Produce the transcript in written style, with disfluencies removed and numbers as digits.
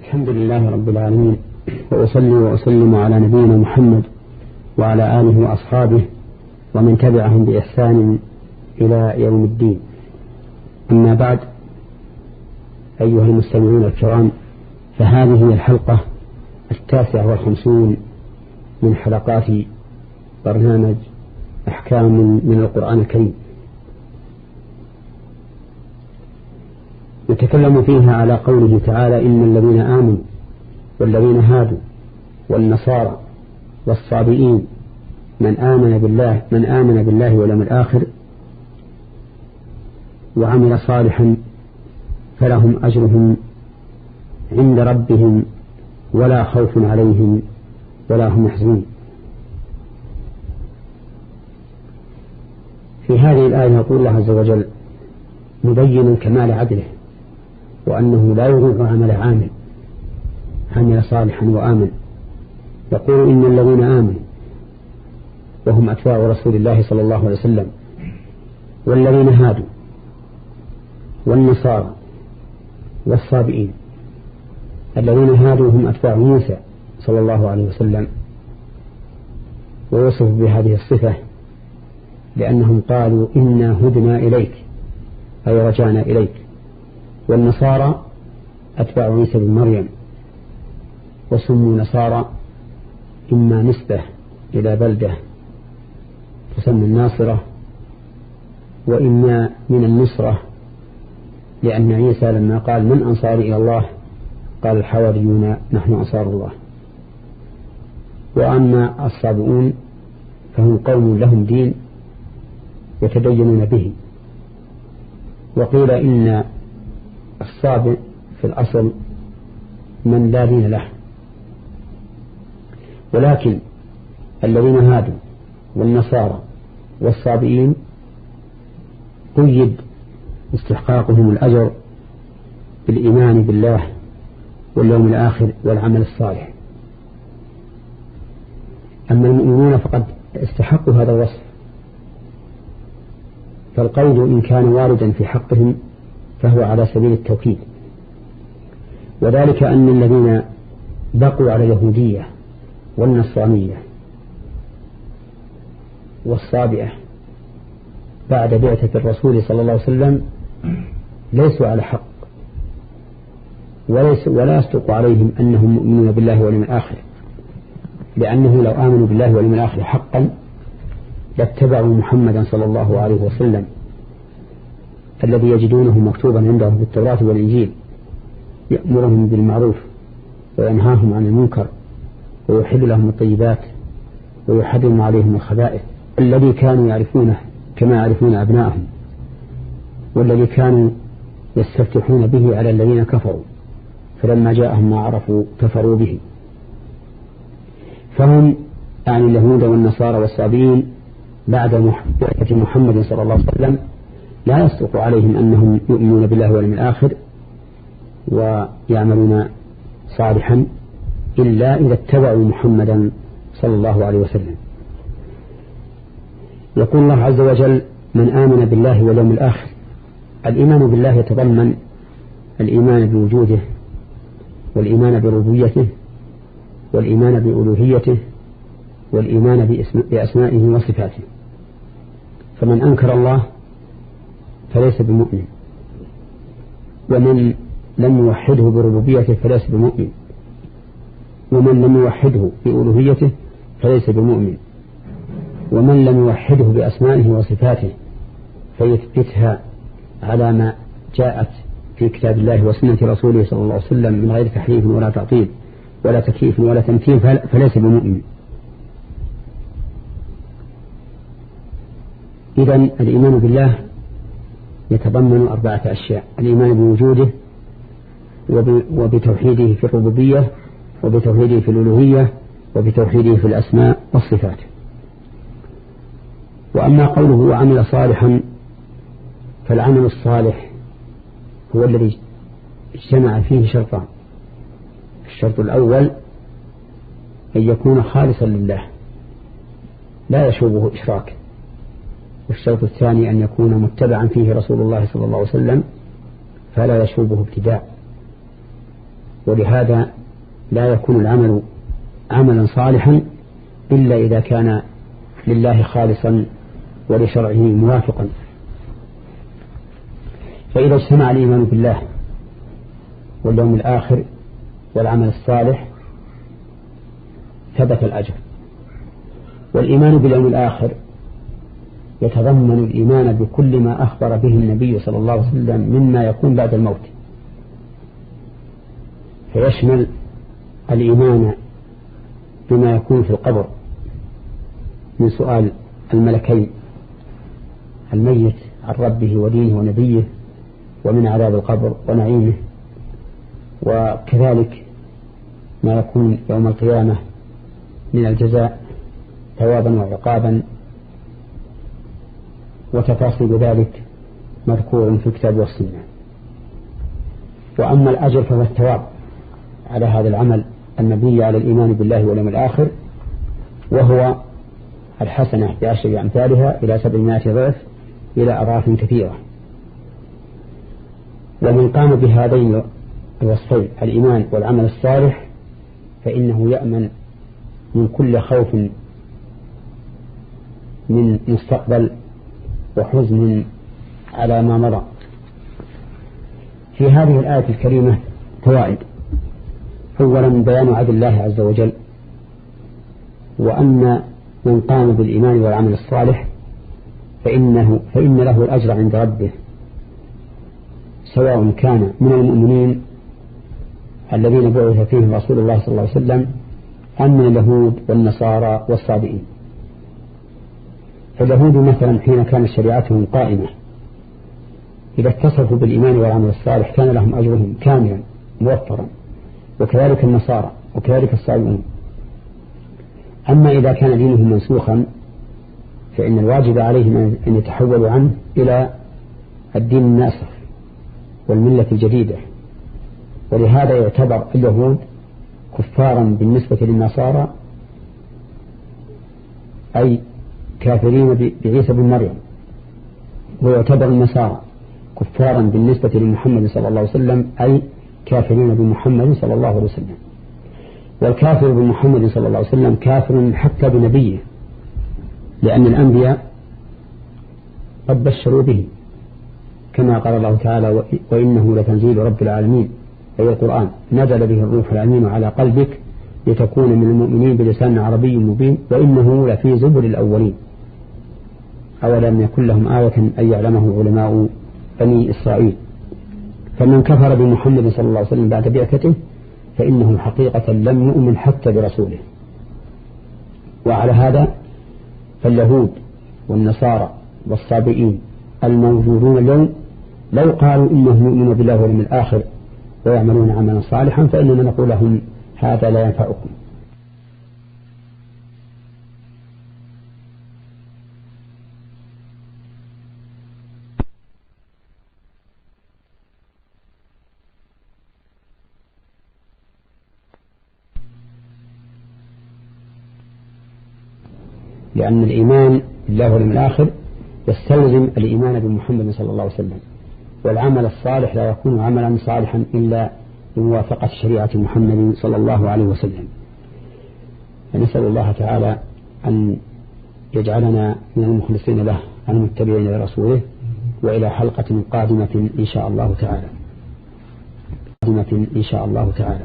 الحمد لله رب العالمين، وأصلي وأسلم على نبينا محمد وعلى آله وأصحابه ومن تبعهم بإحسان إلى يوم الدين. أما بعد، أيها المستمعون الكرام، فهذه هي الحلقة 59 من حلقات برنامج أحكام من القرآن الكريم، نتكلم فيها على قوله تعالى: إن الذين آمنوا والذين هادوا والنصارى والصابئين من آمن بالله واليوم الآخر وعمل صالحا فلهم أجرهم عند ربهم ولا خوف عليهم ولا هم يحزنون. في هذه الآية يقول الله عز وجل مبينا كمال عدله وأنه لا يضيع عمل صالحا وآمن. يقول: إن الذين آمنوا وهم أتباع رسول الله صلى الله عليه وسلم والذين هادوا والنصارى والصابئين. الذين هادوا هم أتباع موسى صلى الله عليه وسلم، ووصف بهذه الصفة لأنهم قالوا: إنا هدنا إليك، أي رجعنا إليك. والنصارى أتباع عيسى بن مريم، وسموا نصارى إما نسبة إلى بلدة تسمى الناصرة، وإما من النصرة، لأن عيسى لما قال: من أنصاري إلى الله؟ قال الحواريون: نحن أنصار الله. وأما الصابئون فهم قوم لهم دين يتدينون به. وقيل إن الصابئ في الأصل من لا دين له، ولكن الذين هادوا والنصارى والصابئين قيد استحقاقهم الأجر بالإيمان بالله واليوم الآخر والعمل الصالح. أما المؤمنون فقد استحقوا هذا الوصف، فالقول إن كان واردا في حقهم فهو على سبيل التوكيد، وذلك أن الذين بقوا على اليهودية والنصرانية والصابئة بعد بعثة الرسول صلى الله عليه وسلم ليسوا على حق، ولا يصدق عليهم أنهم مؤمنون بالله واليوم الآخر، لأنه لو آمنوا بالله واليوم الآخر حقا لاتبعوا محمدا صلى الله عليه وسلم الذي يجدونه مكتوبا عندهم في التوراة والإنجيل، يأمرهم بالمعروف وينهاهم عن المنكر ويحل لهم الطيبات ويحرم عليهم الخبائث، الذي كانوا يعرفونه كما يعرفون أبنائهم، والذي كانوا يستفتحون به على الذين كفروا، فلما جاءهم ما عرفوا كفروا به. فهم يعني اليهود والنصارى والصابئين بعد بعثة محمد صلى الله عليه وسلم لا يصدق عليهم أنهم يؤمنون بالله واليوم الآخر ويعملون صالحا إلا إذا اتبعوا محمدا صلى الله عليه وسلم. يقول الله عز وجل: من آمن بالله واليوم الآخر. الإيمان بالله يتضمن الإيمان بوجوده والإيمان بربوبيته والإيمان بألوهيته والإيمان بأسمائه وصفاته. فمن أنكر الله فليس بمؤمن، ومن لم يوحده بربوبيته فليس بمؤمن، ومن لم يوحده بألوهيته فليس بمؤمن، ومن لم يوحده بأسمائه وصفاته فيثبتها على ما جاءت في كتاب الله وسنة رسوله صلى الله عليه وسلم من غير تحريف ولا تعطيل ولا تكييف ولا تمثيل فليس بمؤمن. إذن الإيمان بالله يتضمن 4 أشياء: الإيمان بوجوده وبتوحيده في الربوبية وبتوحيده في الألوهية وبتوحيده في الأسماء والصفات. وأما قوله وعمل صالحا، فالعمل الصالح هو الذي اجتمع فيه شرطان: الشرط الأول أن يكون خالصا لله لا يشوبه إشراك، والشرط الثاني أن يكون متبعا فيه رسول الله صلى الله عليه وسلم فلا يشوبه ابتداع. ولهذا لا يكون العمل عملا صالحا إلا إذا كان لله خالصا ولشرعه موافقا. فإذا اجتمع الإيمان بالله واليوم الآخر والعمل الصالح ثبت الأجر. والإيمان باليوم الآخر يتضمن الإيمان بكل ما أخبر به النبي صلى الله عليه وسلم مما يكون بعد الموت، فيشمل الإيمان بما يكون في القبر من سؤال الملكين الميت عن ربه ودينه ونبيه، ومن عذاب القبر ونعيمه، وكذلك ما يكون يوم القيامة من الجزاء ثوابا وعقابا، وتفاصيل ذلك مذكور في الكتاب والسنة. وأما الأجر فهو الثواب على هذا العمل المبني على الإيمان بالله واليوم الآخر، وهو الحسنة بعشر أمثالها إلى 700 ضعف إلى أضعاف كثيرة. ومن قام بهذين الوصفين الإيمان والعمل الصالح فإنه يأمن من كل خوف من مستقبل وحزن على ما مضى. في هذه الآية الكريمة فوائد. أولا بيان عدل الله عز وجل، وأن من قام بالإيمان والعمل الصالح فإن له الأجر عند ربه، سواء كان من المؤمنين الذين بعث فيهم رسول الله صلى الله عليه وسلم أم من اليهود والنصارى والصابئين. فاليهود مثلا حين كانت شريعتهم قائمة إذا اتصفوا بالإيمان والعمل الصالح كان لهم أجرهم كاملا موفرا، وكذلك النصارى وكذلك الصابئون. أما إذا كان دينهم منسوخا فإن الواجب عليهم أن يتحولوا عنه إلى الدين الناسخ والملة الجديدة. ولهذا يعتبر اليهود كفارا بالنسبة للنصارى، أي كافرين بعيسى بن مريم، ويعتبر النصارى كفارا بالنسبة لمحمد صلى الله عليه وسلم، أي كافرين بمحمد صلى الله عليه وسلم. والكافر بمحمد صلى الله عليه وسلم كافر حتى بنبيه، لأن الأنبياء قد بشروا به، كما قال الله تعالى وإنه لتنزيل رب العالمين، أي القرآن نزل به الروح الأمين على قلبك لتكون من المؤمنين بلسان عربي مبين وإنه لفي زبر الأولين. أولم يكن لهم آية أن يعلمه علماء بني إسرائيل. فمن كفر بمحمد صلى الله عليه وسلم بعد بعثته فإنه حقيقة لم يؤمن حتى برسوله. وعلى هذا فاليهود والنصارى والصابئين الموجودون اليوم لو قالوا إنهم يؤمنون بالله واليوم الآخر ويعملون عملا صالحا فإننا نقول لهم هذا لا ينفعكم. لأن الإيمان بالله واليوم الآخر يستلزم الإيمان بمحمد صلى الله عليه وسلم، والعمل الصالح لا يكون عملا صالحا إلا بموافقة شريعة محمد صلى الله عليه وسلم. فنسأل الله تعالى أن يجعلنا من المخلصين له المتبعين لرسوله، وإلى حلقة قادمة إن شاء الله تعالى.